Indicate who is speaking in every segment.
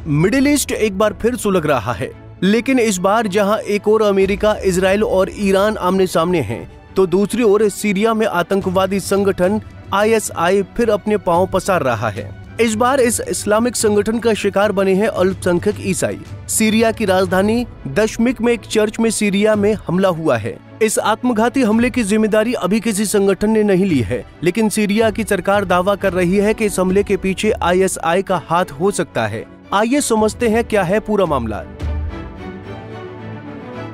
Speaker 1: Middle east एक बार फिर सुलग रहा है, लेकिन इस बार जहां एक ओर अमेरिका, इजराइल और ईरान आमने सामने हैं, तो दूसरी ओर सीरिया में आतंकवादी संगठन ISI फिर अपने पांव पसार रहा है। इस बार इस इस्लामिक संगठन का शिकार बने हैं अल्पसंख्यक ईसाई। सीरिया की राजधानी दमिश्क में एक चर्च में सीरिया में हमला हुआ है। इस आत्मघाती हमले की जिम्मेदारी अभी किसी संगठन ने नहीं ली है, लेकिन सीरिया की सरकार दावा कर रही है कि इस हमले के पीछे ISI का हाथ हो सकता है। आइए समझते हैं क्या है पूरा मामला।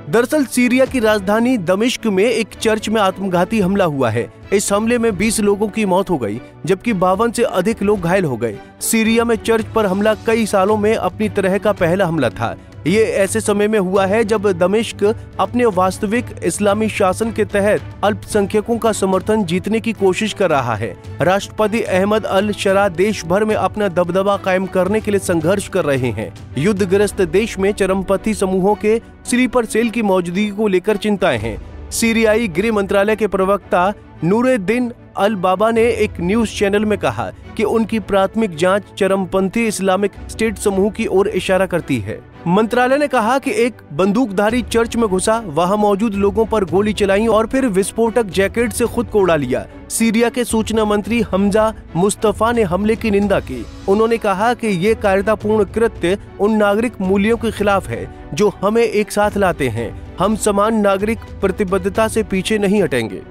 Speaker 1: दरअसल सीरिया की राजधानी दमिश्क में एक चर्च में आत्मघाती हमला हुआ है। इस हमले में 20 लोगों की मौत हो गई, जबकि 52 से अधिक लोग घायल हो गए। सीरिया में चर्च पर हमला कई सालों में अपनी तरह का पहला हमला था। ये ऐसे समय में हुआ है जब दमिश्क अपने वास्तविक इस्लामी शासन के तहत अल्पसंख्यकों का समर्थन जीतने की कोशिश कर रहा है। राष्ट्रपति अहमद अल शरा देश भर में अपना दबदबा कायम करने के लिए संघर्ष कर रहे हैं। युद्धग्रस्त देश में चरमपंथी समूहों के स्लीपर सेल की मौजूदगी को लेकर चिंताएं हैं। सीरियाई गृह मंत्रालय के प्रवक्ता नूरुद्दीन अल बाबा ने एक न्यूज चैनल में कहा कि उनकी प्राथमिक जांच चरमपंथी इस्लामिक स्टेट समूह की ओर इशारा करती है। मंत्रालय ने कहा कि एक बंदूकधारी चर्च में घुसा, वहां मौजूद लोगों पर गोली चलाई और फिर विस्फोटक जैकेट से खुद को उड़ा लिया। सीरिया के सूचना मंत्री हमजा मुस्तफा ने हमले की निंदा की। उन्होंने कहा कि ये कायरतापूर्ण कृत्य उन नागरिक मूल्यों के खिलाफ है जो हमें एक साथ लाते हैं। हम समान नागरिक प्रतिबद्धता से पीछे नहीं हटेंगे।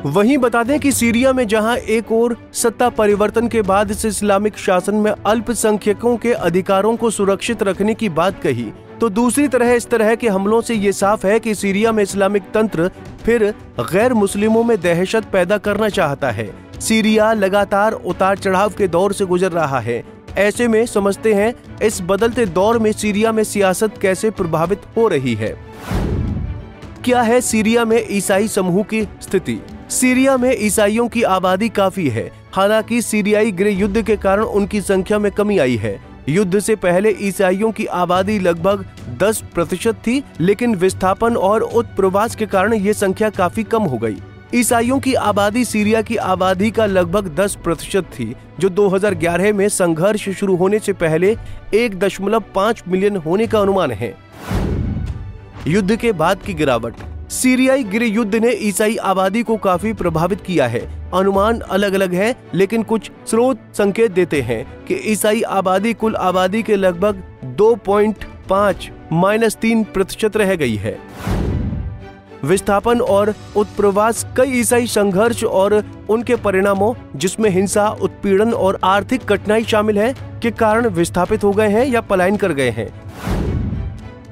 Speaker 1: वहीं बता दें कि सीरिया में जहां एक और सत्ता परिवर्तन के बाद इस इस्लामिक शासन में अल्पसंख्यकों के अधिकारों को सुरक्षित रखने की बात कही, तो दूसरी तरह इस तरह के हमलों से ये साफ है कि सीरिया में इस्लामिक तंत्र फिर गैर मुस्लिमों में दहशत पैदा करना चाहता है। सीरिया लगातार उतार चढ़ाव के दौर से गुजर रहा है। ऐसे में समझते हैं इस बदलते दौर में सीरिया में सियासत कैसे प्रभावित हो रही है। क्या है सीरिया में ईसाई समूह की स्थिति? सीरिया में ईसाइयों की आबादी काफी है। हालांकि सीरियाई गृह युद्ध के कारण उनकी संख्या में कमी आई है। युद्ध से पहले ईसाइयों की आबादी लगभग 10% थी, लेकिन विस्थापन और उत्प्रवास के कारण ये संख्या काफी कम हो गई। ईसाइयों की आबादी सीरिया की आबादी का लगभग 10% थी, जो 2011 में संघर्ष शुरू होने से पहले 1.5 मिलियन होने का अनुमान है। युद्ध के बाद की गिरावट। सीरियाई गृह युद्ध ने ईसाई आबादी को काफी प्रभावित किया है। अनुमान अलग अलग है, लेकिन कुछ स्रोत संकेत देते हैं कि ईसाई आबादी कुल आबादी के लगभग 2.5-3% रह गई है। विस्थापन और उत्प्रवास। कई ईसाई संघर्ष और उनके परिणामों, जिसमें हिंसा, उत्पीड़न और आर्थिक कठिनाई शामिल है, के कारण विस्थापित हो गए हैं या पलायन कर गए हैं।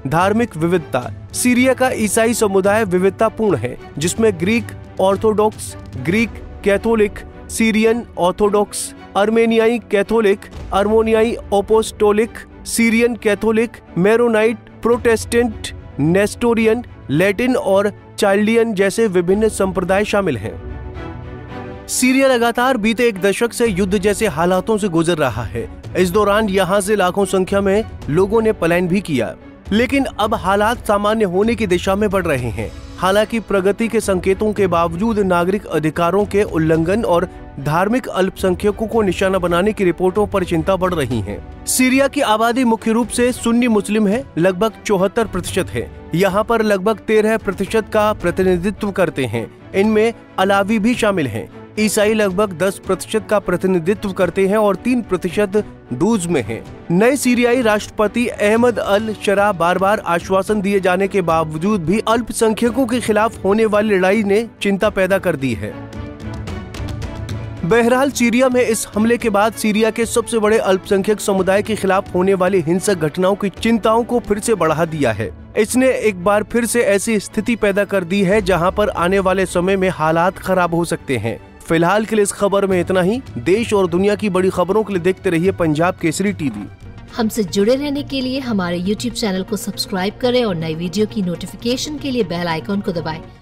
Speaker 1: धार्मिक विविधता। सीरिया का ईसाई समुदाय विविधतापूर्ण है, जिसमें Greek Orthodox, Greek Catholic, Syrian Orthodox, अर्मेनियाई कैथोलिक, अर्मेनियाई Apostolic, Syrian Catholic, Maronite, Protestant, Nestorian, Latin और चाल्डियन जैसे विभिन्न संप्रदाय शामिल हैं। सीरिया लगातार बीते एक दशक से युद्ध जैसे हालातों से गुजर रहा है। इस दौरान यहाँ से लाखों संख्या में लोगों ने पलायन भी किया, लेकिन अब हालात सामान्य होने की दिशा में बढ़ रहे हैं। हालांकि प्रगति के संकेतों के बावजूद नागरिक अधिकारों के उल्लंघन और धार्मिक अल्पसंख्यकों को निशाना बनाने की रिपोर्टों पर चिंता बढ़ रही है। सीरिया की आबादी मुख्य रूप से सुन्नी मुस्लिम है, लगभग 74% है। यहाँ पर लगभग 13% का प्रतिनिधित्व करते हैं। इनमें अलावी भी शामिल हैं। ईसाई लगभग 10% का प्रतिनिधित्व करते हैं और 3% दूज में हैं। नए सीरियाई राष्ट्रपति अहमद अल शरा बार बार आश्वासन दिए जाने के बावजूद भी अल्पसंख्यकों के खिलाफ होने वाली लड़ाई ने चिंता पैदा कर दी है। बहरहाल सीरिया में इस हमले के बाद सीरिया के सबसे बड़े अल्पसंख्यक समुदाय के खिलाफ होने वाली हिंसक घटनाओं की चिंताओं को फिर से बढ़ा दिया है। इसने एक बार फिर से ऐसी स्थिति पैदा कर दी है जहां पर आने वाले समय में हालात खराब हो सकते हैं। फिलहाल के लिए इस खबर में इतना ही। देश और दुनिया की बड़ी खबरों के लिए देखते रहिए पंजाब केसरी टीवी।
Speaker 2: हमसे जुड़े रहने के लिए हमारे YouTube चैनल को सब्सक्राइब करें और नई वीडियो की नोटिफिकेशन के लिए बेल आइकॉन को दबाएं।